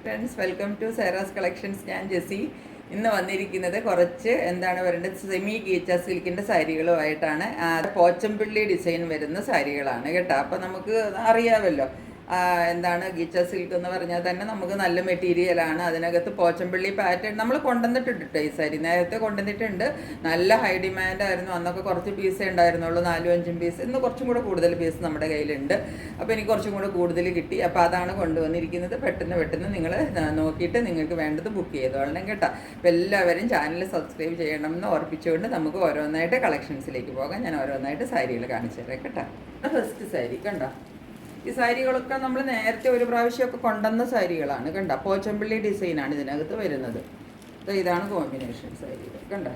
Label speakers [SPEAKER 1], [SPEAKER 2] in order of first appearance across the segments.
[SPEAKER 1] Friends, welcome to Saira's collections. ഞാൻ ജെസി. ഇന്ന് വന്നിരിക്കുന്നത് കുറച്ച് എന്താണ് പറയേണ്ടത്, സെമി ഗീച്ച സിൽക്കിൻ്റെ സാരികളുമായിട്ടാണ്. പോച്ചമ്പിള്ളി ഡിസൈൻ വരുന്ന സാരികളാണ് കേട്ടോ. അപ്പോൾ നമുക്ക് അറിയാമല്ലോ എന്താണ് ഗീച്ച സിൽക്ക് എന്ന് പറഞ്ഞാൽ തന്നെ നമുക്ക് നല്ല മെറ്റീരിയലാണ്. അതിനകത്ത് പോച്ചമ്പിള്ളി പാറ്റേൺ നമ്മൾ കൊണ്ടുവന്നിട്ടുണ്ട് കേട്ടോ. ഈ സാരി നേരത്തെ കൊണ്ടുവന്നിട്ടുണ്ട്. നല്ല ഹൈ ഡിമാൻഡായിരുന്നു. അന്നൊക്കെ കുറച്ച് പീസേ ഉണ്ടായിരുന്നുള്ളൂ, 4-5 പീസ്. ഇന്ന് കുറച്ചും കൂടെ കൂടുതൽ പീസ് നമ്മുടെ കയ്യിലുണ്ട്. അപ്പോൾ എനിക്ക് കുറച്ചും കൂടെ കൂടുതൽ കിട്ടി. അപ്പോൾ അതാണ് കൊണ്ടുവന്നിരിക്കുന്നത്. പെട്ടെന്ന് നിങ്ങൾ നോക്കിയിട്ട് നിങ്ങൾക്ക് വേണ്ടത് ബുക്ക് ചെയ്തോളണം കേട്ടോ. അപ്പോൾ എല്ലാവരും ചാനൽ സബ്സ്ക്രൈബ് ചെയ്യണം എന്ന് ഓർപ്പിച്ചുകൊണ്ട് നമുക്ക് ഓരോന്നായിട്ട് കളക്ഷൻസിലേക്ക് പോകാം. ഞാൻ ഓരോന്നായിട്ട് സാരികൾ കാണിച്ചു തരാം കേട്ടോ. ഫസ്റ്റ് സാരി കണ്ടോ. ഈ സാരികളൊക്കെ നമ്മൾ നേരത്തെ ഒരു പ്രാവശ്യമൊക്കെ കൊണ്ടുവന്ന സാരികളാണ് കണ്ട. പോച്ചമ്പിള്ളി ഡിസൈനാണ് ഇതിനകത്ത് വരുന്നത്. ഇതാണ് കോമ്പിനേഷൻ സാരികൾ കണ്ട.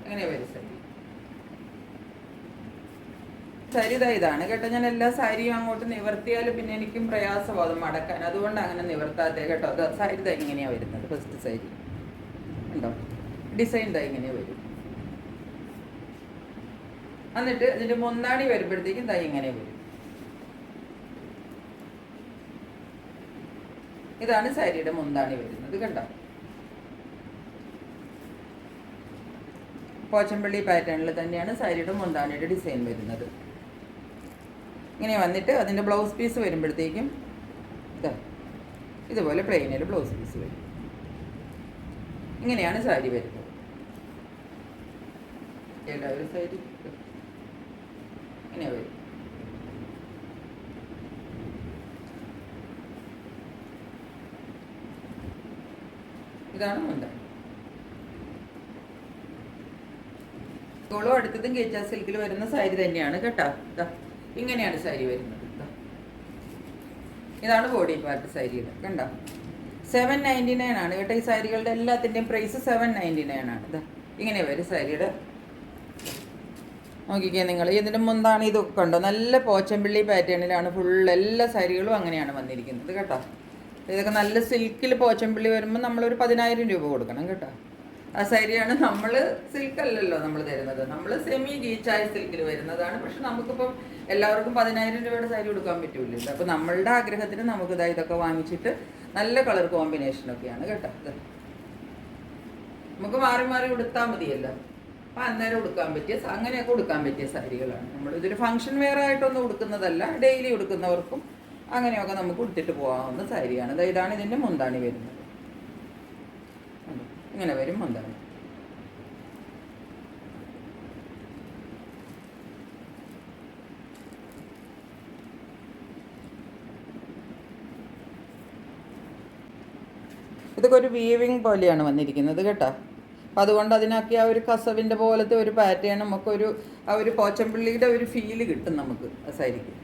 [SPEAKER 1] അങ്ങനെ വരും സാരി ഇതാണ് കേട്ടോ. ഞാൻ എല്ലാ സാരിയും അങ്ങോട്ട് നിവർത്തിയാൽ പിന്നെ എനിക്കും പ്രയാസമാകും മടക്കാൻ. അതുകൊണ്ട് അങ്ങനെ നിവർത്താതെ കേട്ടോ. സാരി ഇങ്ങനെയാണ് വരുന്നത്. ഫസ്റ്റ് സാരി ഉണ്ടോ, ഡിസൈൻ ഇങ്ങനെയാണ് വരും. എന്നിട്ട് ഇതിൻ്റെ മുന്താണി വരുമ്പോഴത്തേക്കും ഇങ്ങനെ വരും. ഇതാണ് സാരിയുടെ മുന്താണി വരുന്നത് കണ്ടോ. പോച്ചമ്പള്ളി പാറ്റേണിൽ തന്നെയാണ് സാരിയുടെ മുന്താണിയുടെ ഡിസൈൻ വരുന്നത്. ഇങ്ങനെ വന്നിട്ട് അതിൻ്റെ ബ്ലൗസ് പീസ് വരുമ്പോഴത്തേക്കും ഇതുപോലെ പ്ലെയിനിൽ ബ്ലൗസ് പീസ് വരും. ഇങ്ങനെയാണ് സാരി വരുന്നത്. എല്ലാവരും സാരി ഇങ്ങനെ വരും. ഇതാണ് മുന്താണി. അടുത്തതും ഗീച്ച സിൽക്കിൽ വരുന്ന സാരി തന്നെയാണ് കേട്ടോ. ഇങ്ങനെയാണ് സാരി വരുന്നത്. ഇതാണ് ബോഡി പാർട്ട് സാരിയുടെ കണ്ടോ. 799 ആണ് കേട്ടോ. ഈ സാരികളുടെ എല്ലാത്തിൻ്റെയും പ്രൈസ് 799 ആണ്. ഇങ്ങനെ വരും സാരിയുടെ. നോക്കിക്കേ നിങ്ങൾ. ഇതിൻ്റെ മുന്താണ് ഇതൊക്കെ ഉണ്ടോ, നല്ല പോച്ചമ്പിള്ളി പാറ്റേണിലാണ് ഫുൾ എല്ലാ സാരികളും അങ്ങനെയാണ് വന്നിരിക്കുന്നത് കേട്ടോ. ഇതൊക്കെ നല്ല സിൽക്കിൽ പോച്ചമ്പിള്ളി വരുമ്പോൾ നമ്മളൊരു 10,000 രൂപ കൊടുക്കണം കേട്ടോ. ആ സാരിയാണ്. നമ്മൾ സിൽക്ക് അല്ലല്ലോ നമ്മൾ തരുന്നത്, നമ്മൾ സെമി ഗീച്ചായ സിൽക്കിൽ വരുന്നതാണ്. പക്ഷെ നമുക്കിപ്പം എല്ലാവർക്കും 10,000 രൂപയുടെ സാരി കൊടുക്കാൻ പറ്റൂലല്ലോ. അപ്പോൾ നമ്മളുടെ ആഗ്രഹത്തിന് നമുക്ക് ഇതൊക്കെ വാങ്ങിച്ചിട്ട് നല്ല കളർ കോമ്പിനേഷനൊക്കെയാണ് കേട്ടോ. നമുക്ക് മാറി മാറി കൊടുത്താൽ മതിയല്ലോ. അപ്പം അന്നേരം ഉടുക്കാൻ പറ്റിയ അങ്ങനെയൊക്കെ ഉടുക്കാൻ പറ്റിയ സാരികളാണ്. ഇതൊരു ഫംഗ്ഷൻ വെയർ ആയിട്ടൊന്നും ഉടുക്കുന്നതല്ല, ഡെയിലി ഉടുക്കുന്നവർക്കും അങ്ങനെയൊക്കെ നമുക്ക് ഉടുത്തിട്ട് പോകാവുന്ന സാരിയാണ്. ഇതാണ് ഇതിൻ്റെ മുന്താണി വരുന്നത്. ഇങ്ങനെ വരും മുന്താണി. ഇതൊക്കെ ഒരു വീവിങ് പോലെയാണ് വന്നിരിക്കുന്നത് കേട്ടോ. അപ്പം അതുകൊണ്ട് അതിനൊക്കെ ആ ഒരു കസവിൻ്റെ പോലത്തെ ഒരു പാറ്റേണും ഒക്കെ ആ ഒരു പോച്ചമ്പിള്ളിയുടെ ഒരു ഫീല് കിട്ടും നമുക്ക് ആ സാരിക്ക്.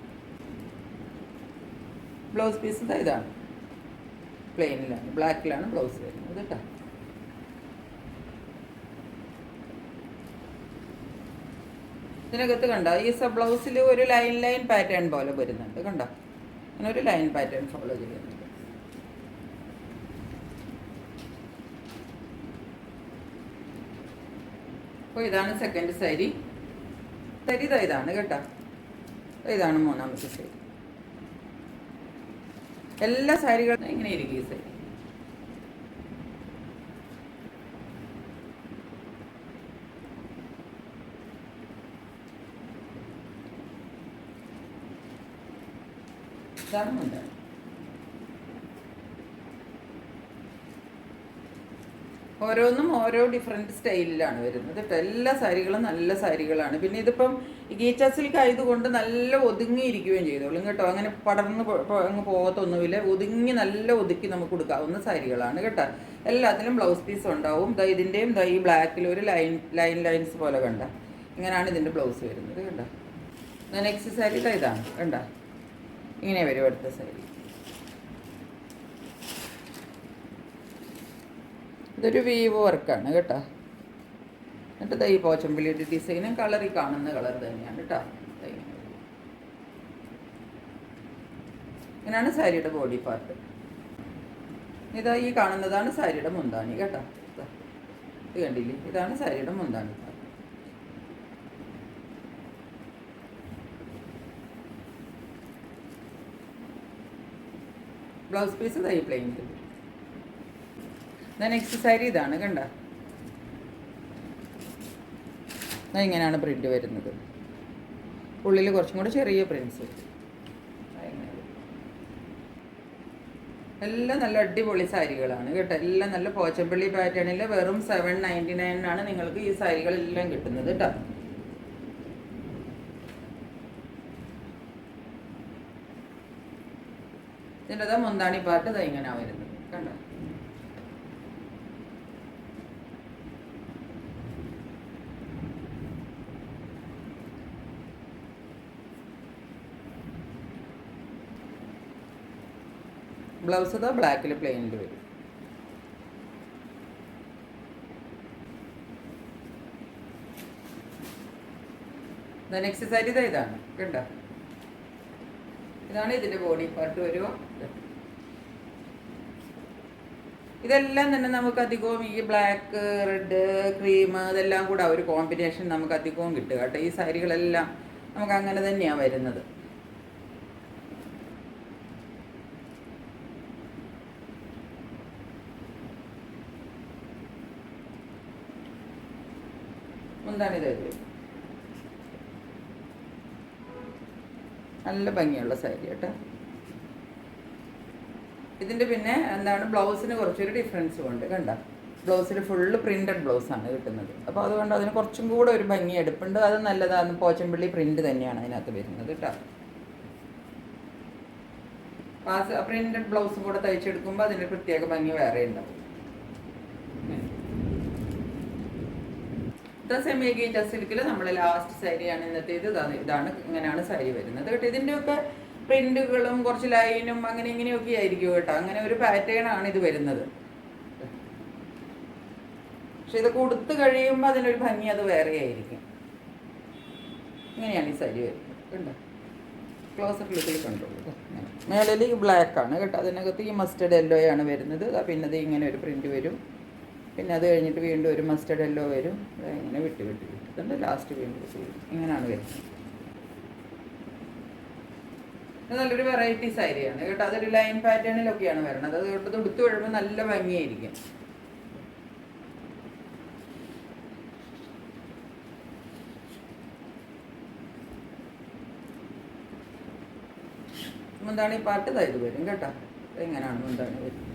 [SPEAKER 1] ബ്ലൗസ് പീസ് ഇതാണ് പ്ലെയിനിലാണ്, ബ്ലാക്കിലാണ് ബ്ലൗസ് വരുന്നത് കേട്ടോ. ഇതിനകത്ത് കണ്ടോ, ഈ ബ്ലൗസിൽ ഒരു ലൈൻ പാറ്റേൺ പോലെ വരുന്നുണ്ട് കണ്ടോ. അങ്ങനെ ഒരു ലൈൻ പാറ്റേൺ ഫോളോ ചെയ്യുന്നുണ്ട്. അപ്പോൾ ഇതാണ് സെക്കൻഡ് സാരി. ഇതാണ് കേട്ടോ. ഇതാണ് മൂന്നാമത്തെ സാരി. എല്ലാ സാരികളും ഇങ്ങനെ ഇരിക്കും ഈ സാരി. ഇതാണ് മുന്താണി. ഓരോന്നും ഓരോ ഡിഫറെൻറ്റ് സ്റ്റൈലിലാണ് വരുന്നത് കേട്ടോ. എല്ലാ സാരികളും നല്ല സാരികളാണ്. പിന്നെ ഇതിപ്പം ഗീച്ച സിൽക്ക് ആയതുകൊണ്ട് നല്ല ഒതുങ്ങിയിരിക്കുകയും ചെയ്തോളും കേട്ടോ. അങ്ങനെ പടർന്ന് അങ്ങ് പോകത്തൊന്നുമില്ല. നല്ല ഒതുക്കി നമുക്ക് കൊടുക്കാവുന്ന സാരികളാണ് കേട്ടോ. എല്ലാത്തിലും ബ്ലൗസ് പീസ് ഉണ്ടാവും. ഇതിൻ്റെയും ഈ ബ്ലാക്കിൽ ഒരു ലൈൻസ് പോലെ കണ്ട. ഇങ്ങനെയാണ് ഇതിൻ്റെ ബ്ലൗസ് വരുന്നത് കേട്ടോ. നെക്സ്റ്റ് സാരി ഇതാണ് കണ്ട. ഇങ്ങനെ വരും അടുത്ത സാരി. ഇതൊരു വീവ് വർക്കാണ് കേട്ടോ. എന്നിട്ട് ഈ പോച്ചമ്പിള്ളിയുടെ ഡിസൈനും കളർ ഈ കാണുന്ന കളർ തന്നെയാണ് കേട്ടോ. ഇങ്ങനെയാണ് സാരിയുടെ ബോഡി പാർട്ട്. ഈ കാണുന്നതാണ് സാരിയുടെ മുന്താണി കേട്ടോ. ഇത് കണ്ടില്ലേ, ഇതാണ് സാരിയുടെ മുന്താണി പാർട്ട്. ബ്ലൗസ് പീസ് തൈ പ്ലെയിൻ. നെക്സ്റ്റ് സാരി ഇതാണ്, കണ്ട ഇങ്ങനെയാണ് പ്രിൻ്റ് വരുന്നത്. ഉള്ളിൽ കുറച്ചും കൂടെ ചെറിയ പ്രിൻസ്. എല്ലാം നല്ല അടിപൊളി സാരികളാണ് കേട്ടോ. എല്ലാം നല്ല പോച്ചപ്പള്ളി പാറ്റേണിൽ വെറും 799 നിങ്ങൾക്ക് ഈ സാരികളെല്ലാം കിട്ടുന്നത് കേട്ടോ. ഇതിൻ്റെ മുന്താണി പാട്ട് ഇത് ഇങ്ങനെയാണ് വരുന്നത്, കണ്ടോ. ബ്ലൗസ് ഇതാ ബ്ലാക്കിൽ പ്ലെയിനിൽ വരും. നെക്സ്റ്റ് സാരി ഇതാണ് കണ്ടോ. ഇതാണ് ഇതിൻ്റെ ബോഡി പാർട്ട് വരുമോ. ഇതെല്ലാം തന്നെ നമുക്ക് അധികവും ഈ ബ്ലാക്ക്, റെഡ്, ക്രീം ഇതെല്ലാം കൂടെ ഒരു കോമ്പിനേഷൻ നമുക്ക് അധികവും കിട്ടുക കേട്ടോ. ഈ സാരികളെല്ലാം നമുക്ക് അങ്ങനെ തന്നെയാണ് വരുന്നത്. എന്താണ് ഇത്? നല്ല ഭംഗിയുള്ള സാരി കേട്ടോ. ഇതിൻ്റെ പിന്നെ എന്താണ് ബ്ലൗസിന് കുറച്ചൊരു ഡിഫറൻസും ഉണ്ട് കണ്ട. ബ്ലൗസിൽ ഫുള്ള് പ്രിൻറ്റഡ് ബ്ലൗസാണ് കിട്ടുന്നത്. അപ്പോൾ അതുകൊണ്ട് അതിന് കുറച്ചും കൂടെ ഒരു ഭംഗി എടുപ്പുണ്ട്. അത് നല്ലതാണ്. പോച്ചമ്പള്ളി പ്രിൻ്റ് തന്നെയാണ് അതിനകത്ത് വരുന്നത് കേട്ടോ. പ്രിൻറ്റഡ് ബ്ലൗസും കൂടെ തയ്ച്ചെടുക്കുമ്പോൾ അതിൻ്റെ പ്രത്യേക ഭംഗി വേറെ ഉണ്ടാവും. സെമി ഗേജ് സിൽക്കിൽ നമ്മൾ ലാസ്റ്റ് സാരിയാണ് ഇന്നത്തേത്. ഇതാണ് ഇങ്ങനെയാണ് സാരി വരുന്നത് കേട്ടോ. ഇതിൻ്റെയൊക്കെ പ്രിന്റുകളും കുറച്ച് ലൈനും അങ്ങനെ ഇങ്ങനെയൊക്കെ ആയിരിക്കും കേട്ടോ. അങ്ങനെ ഒരു പാറ്റേൺ ആണ് ഇത് വരുന്നത്. പക്ഷെ ഇത് കൊടുത്തു കഴിയുമ്പോൾ അതിനൊരു ഭംഗി അത് വേറെ ആയിരിക്കും. ഇങ്ങനെയാണ് ഈ സാരി വരുന്നത് കണ്ടോ. ക്ലോസപ്പ് ലുക്കിൽ കണ്ടോളൂ. മേളിൽ ബ്ലാക്ക് ആണ് കേട്ടോ. അതിനകത്ത് ഈ മസ്റ്റർഡ് യെല്ലോ ആണ് വരുന്നത്. പിന്നെ അത് ഇങ്ങനെ ഒരു പ്രിന്റ് വരും. പിന്നെ അത് കഴിഞ്ഞിട്ട് വീണ്ടും ഒരു മസ്റ്റർഡ് യെല്ലോ വരും. ഇങ്ങനെ വിട്ട് അതുകൊണ്ട് ലാസ്റ്റ് വീണ്ടും ഇങ്ങനെയാണ് വരുന്നത്. നല്ലൊരു വെറൈറ്റി സാരിയാണ് കേട്ടോ. അതൊരു ലൈൻ പാറ്റേണിലൊക്കെയാണ് വരുന്നത്. അതുകൊണ്ട് ഉടുത്ത് കഴിയുമ്പോൾ നല്ല ഭംഗിയായിരിക്കും. മുന്താണി പാട്ട് ഇത് വരും കേട്ടോ. എങ്ങനെയാണ് മുന്താണി വരും.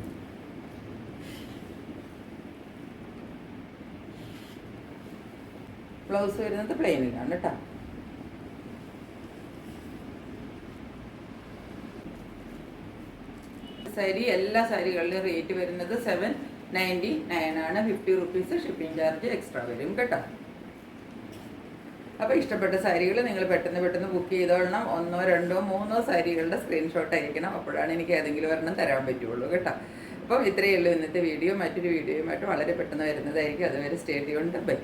[SPEAKER 1] ബ്ലൗസ് വരുന്നത് പ്ലെയിനിലാണ് കേട്ടോ. സാരി എല്ലാ സാരികളുടെയും റേറ്റ് വരുന്നത് 799 ആണ്. 50 റുപ്പീസ് ഷിപ്പിംഗ് ചാർജ് എക്സ്ട്രാ വരും കേട്ടോ. അപ്പോൾ ഇഷ്ടപ്പെട്ട സാരികൾ നിങ്ങൾ പെട്ടെന്ന് ബുക്ക് ചെയ്തോളണം. 1, 2, 3 സാരികളുടെ സ്ക്രീൻഷോട്ട് അയക്കണം. അപ്പോഴാണ് എനിക്ക് ഏതെങ്കിലും ഒരെണ്ണം തരാൻ പറ്റുള്ളൂ കേട്ടോ. അപ്പം ഇത്രയേ ഉള്ളൂ ഇന്നത്തെ വീഡിയോ. മറ്റൊരു വീഡിയോയുമായിട്ട് വളരെ പെട്ടെന്ന് വരുന്നതായിരിക്കും. അതുവരെ സ്റ്റേ ട്യൂൺഡ്. ബൈ.